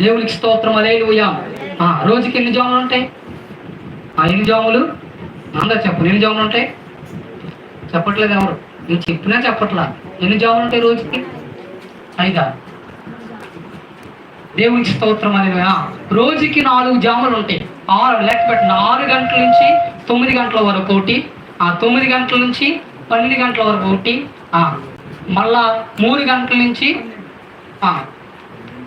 దేవునికి స్తోత్రం, హల్లెలూయా. రోజుకి ఎన్ని జాములు ఉంటాయి? ఎన్ని జాములు? అందరు చెప్పు, ఎన్ని జాములు ఉంటాయి? చెప్పట్లేదు ఎవరు, నేను చెప్పినా చెప్పట్లా. ఎన్ని జాములు ఉంటాయి రోజుకి? 5. దేవునికి స్తోత్రం అనేది. రోజుకి 4 జాములు ఉంటాయి. లెక్క పెట్టిన 6 గంటల నుంచి 9 గంటల వరకు ఒకటి, 9 గంటల నుంచి 12 గంటల వరకు ఒకటి, మళ్ళా 3 గంటల నుంచి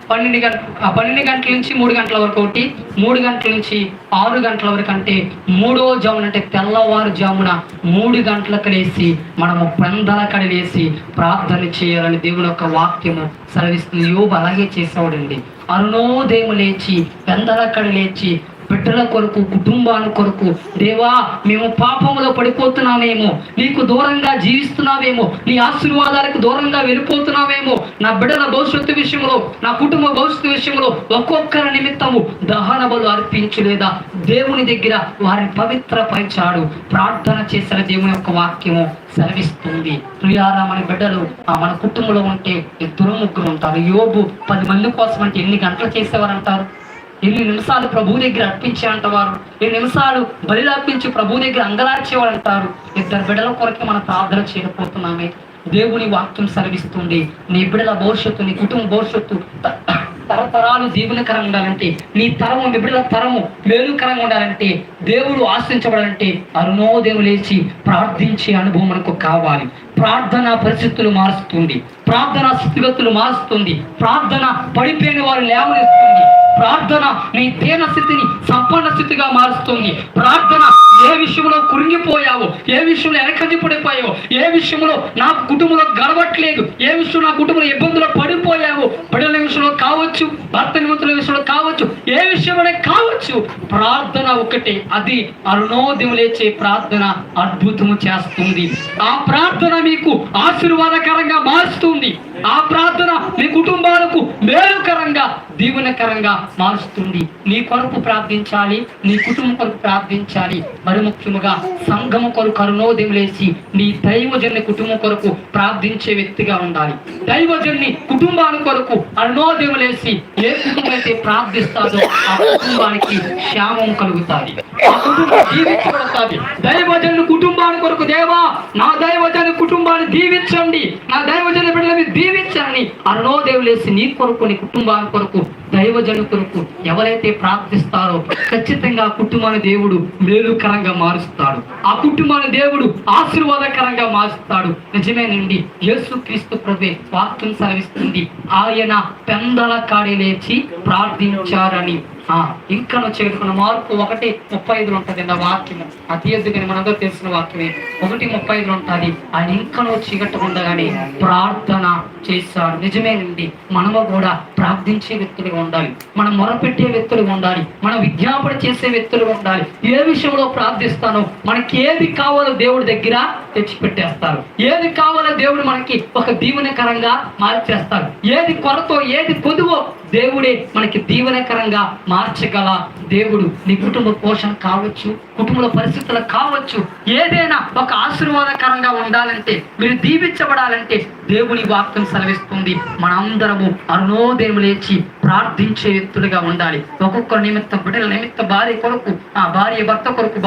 12 గంటల నుంచి 3 గంటల వరకు ఒకటి, 3 గంటల నుంచి 6 గంటల వరకు. అంటే 3వ జామున అంటే తెల్లవారుజామున 3 గంటలకు లేచి మనము పెందల కడి లేచి ప్రార్థన చేయాలని దేవుని యొక్క వాక్యము సెలవిస్తుంది. యోబు అలాగే చేసేవాడండి. అరుణోదయం లేచి పెందల కడి లేచి బిడ్డల కొరకు, కుటుంబాల కొరకు, దేవా మేము పాపంలో పడిపోతున్నామేమో, నీకు దూరంగా జీవిస్తున్నావేమో, నీ ఆశీర్వాదాలకు దూరంగా వెళ్ళిపోతున్నావేమో, నా బిడ్డల భవిష్యత్తు విషయంలో, నా కుటుంబ భవిష్యత్తు విషయంలో ఒక్కొక్కరి నిమిత్తము దహన బలు అర్పించు, లేదా దేవుని దగ్గర వారిని పవిత్రపరిచాడు. ప్రార్థన చేసిన దేవుని యొక్క వాక్యము సెలవిస్తుంది. ప్రియారా, మన బిడ్డలు మన కుటుంబంలో ఉంటే 2-3 ఉంటారు. యోబు 10 మంది కోసం అంటే ఎన్ని గంటలు చేసేవారు అంటారు? ఎన్ని నిమిషాలు ప్రభు దగ్గర అర్పించే అంటవారు, ఎన్ని నిమిషాలు బలి అర్పించి ప్రభు దగ్గర అంగలార్చేవారు అంటారు. 2 బిడ్డల కొరకే మనం ప్రార్థన చేయకపోతున్నామే. దేవుని వాక్యం సెలవిస్తుంది. నీ బిడ్డల భవిష్యత్తు, నీ కుటుంబ భవిష్యత్తు తరతరాలు దీవెనకరంగా ఉండాలంటే, నీ తరము, మీ బిడ్డల తరము మేలుకరంగా ఉండాలంటే, దేవుడు ఆశించబడాలంటే అరుణోదయం లేచి ప్రార్థించే అనుభవం మనకు కావాలి. ప్రార్థన పరిస్థితులు మారుస్తుంది, ప్రార్థన స్థితిగతులు మారుస్తుంది, ప్రార్థన పడిపోయిన వారు లేవనెస్తుంది, ప్రార్థన నీ దీన స్థితిని సంపన్న స్థితిగా మారుస్తుంది. ప్రార్థన ఏ విషయంలో కురింగిపోయావో, ఏ విషయంలో వెనకంజి పడిపోయావో, ఏ విషయంలో నా కుటుంబంలో గడవట్లేదు, ఏ విషయంలో నా కుటుంబంలో ఇబ్బందులు పడిపోయావో, బిడ్డల విషయంలో కావచ్చు, భర్త నిమిత్తుల విషయంలో కావచ్చు, ఏ విషయంలోనే కావచ్చు, ప్రార్థన ఒకటే. అది అరుణోదయం లేచే ప్రార్థన అద్భుతము చేస్తుంది. ఆ ప్రార్థన మీకు ఆశీర్వాదకరంగా మారుస్తుంది. ఆ ప్రార్థన మీ కుటుంబాలకు మేలుకరంగా, దీవెనకరంగా మారుస్తుంది. నీ కొరకు ప్రార్థించాలి, నీ కుటుంబం కొరకు ప్రార్థించాలి. మరి ముఖ్యముగా సంఘము కొరకు అరుణోదయం లేచి నీ దైవజన్ని కుటుంబం కొరకు ప్రార్థించే వ్యక్తిగా ఉండాలి. దైవజన్ని కుటుంబాల కొరకు అరుణోదయం లేచి ఏ కుటుంబం అయితే ప్రార్థిస్తాడో ఆ కుటుంబానికి క్షేమం కలుగుతాది, ఆ కుటుంబం దీవించబడతాది. దైవజన్ని కుటుంబాల కొరకు, దేవా నా దైవజన కుటుంబాన్ని దీవించండి, నా దైవజన బిడ్డలని దీవించండి అరుణోదయం లేచి నీ కొరకు, నీ కుటుంబాల కొరకు, దైవజను కొరకు ఎవరైతే ప్రార్థిస్తారో ఖచ్చితంగా ఆ కుటుంబాన్ని దేవుడు మేలుకరంగా మారుస్తాడు. ఆ కుటుంబాన్ని దేవుడు ఆశీర్వాదకరంగా మారుస్తాడు. నిజమేనండి, యేసుక్రీస్తు ప్రభువే వాక్యం సెలవిస్తుంది. ఆయన పెందల కాడి లేచి ప్రార్థించారని. ఇంకనో చేరుకున్న మార్పు 1:35 ఉంటుంది ఆ వాక్యము. అతి ఎద్దుకని మనందరూ తెలిసిన వాక్యమే. 1:35 ఉంటుంది. ఆయన ఇంకనో చీకటి ఉండగానే ప్రార్థన చేశాడు. నిజమేనండి, మనము కూడా ప్రార్థించే వ్యక్తులుగా ఉండాలి, మనం మొరపెట్టే వ్యక్తులుగా ఉండాలి, మనం విజ్ఞాపన చేసే వ్యక్తులుగా ఉండాలి. ఏ విషయంలో ప్రార్థిస్తానో, మనకి ఏది కావాలో దేవుడి దగ్గర తెచ్చిపెట్టేస్తారు. ఏది కావాలో దేవుడు మనకి ఒక దీవెనకరంగా మార్చేస్తారు. ఏది కొరతో, ఏది పొదువో దేవుడే మనకి దీవెనకరంగా మార్చగల దేవుడు. నీ కుటుంబ పోషణ కావచ్చు, కుటుంబ పరిస్థితులు కావచ్చు, ఏదైనా ఒక ఆశీర్వాదకరంగా ఉండాలంటే, మీరు దీవించబడాలంటే దేవుని వాక్యం సెలవిస్తుంది. మనందరము అరుణోదయం లేచి ప్రార్థించే వ్యక్తులుగా ఉండాలి. ఒక్కొక్కరు నిమిత్తం, బిడ్డల నిమిత్తం, భార్య కొరకు, భార్య భర్త కొరకు,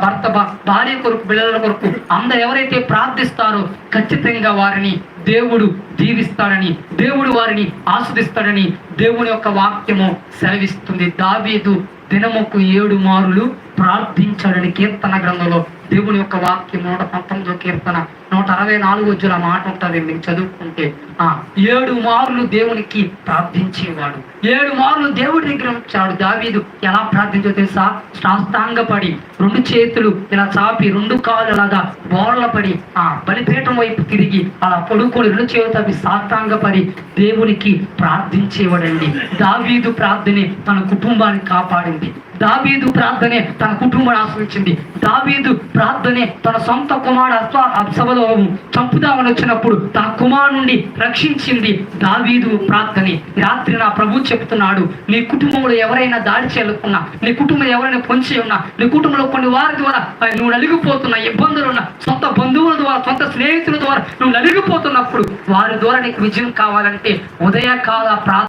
భర్త భార్య కొరకు, బిడ్డల కొరకు అందరూ ఎవరైతే ప్రార్థిస్తారో ఖచ్చితంగా వారిని దేవుడు దీవిస్తాడని, దేవుడు వారిని ఆస్వాదిస్తాడని దేవుని యొక్క వాక్యము సెలవిస్తుంది. దావీదు దినముకు 7 మారులు ప్రార్థించాడని కీర్తన గ్రంథంలో దేవుని యొక్క వాక్యం 119వ కీర్తన 164 మాట ఉంటుంది. మీకు చదువుకుంటే 7 మారులు దేవునికి ప్రార్థించేవాడు. 7 మారులు దేవుడి దగ్గర వచ్చాడు. దావీదు ఎలా ప్రార్థించో తెలుసా? సాష్టాంగపడి 2 చేతులు ఇలా చాపి 2 కాళ్ళు అలాగా బోర్లపడి బలిపీఠం వైపు తిరిగి అలా పడుకొని 2 చేతులు చాపి సాష్టాంగపడి దేవునికి ప్రార్థించేవాడండి. దావీదు ప్రార్థనే తన కుటుంబాన్ని కాపాడింది. దావీదు ప్రార్థనే తన కుటుంబాన్ని ఆశ్రయించింది. దావీదు ప్రార్థనే తన సొంత కుమారుడు అబ్షాలోము చంపుదామని వచ్చినప్పుడు తన కుమారుడు నుండి రక్షించింది. దావీదు ప్రార్థనే. రాత్రి నా ప్రభు చెప్తున్నాడు, నీ కుటుంబంలో ఎవరైనా దాడి చేయాలనుకున్నా, నీ కుటుంబంలో ఎవరైనా పొంచి ఉన్నా, నీ కుటుంబంలో కొన్ని వారి ద్వారా నువ్వు నలిగిపోతున్నా, ఇబ్బందులు ఉన్నా, సొంత బంధువుల ద్వారా, సొంత స్నేహితుల ద్వారా నువ్వు నలిగిపోతున్నప్పుడు వారి ద్వారా నీకు విజయం కావాలంటే ఉదయకాల ప్రార్థన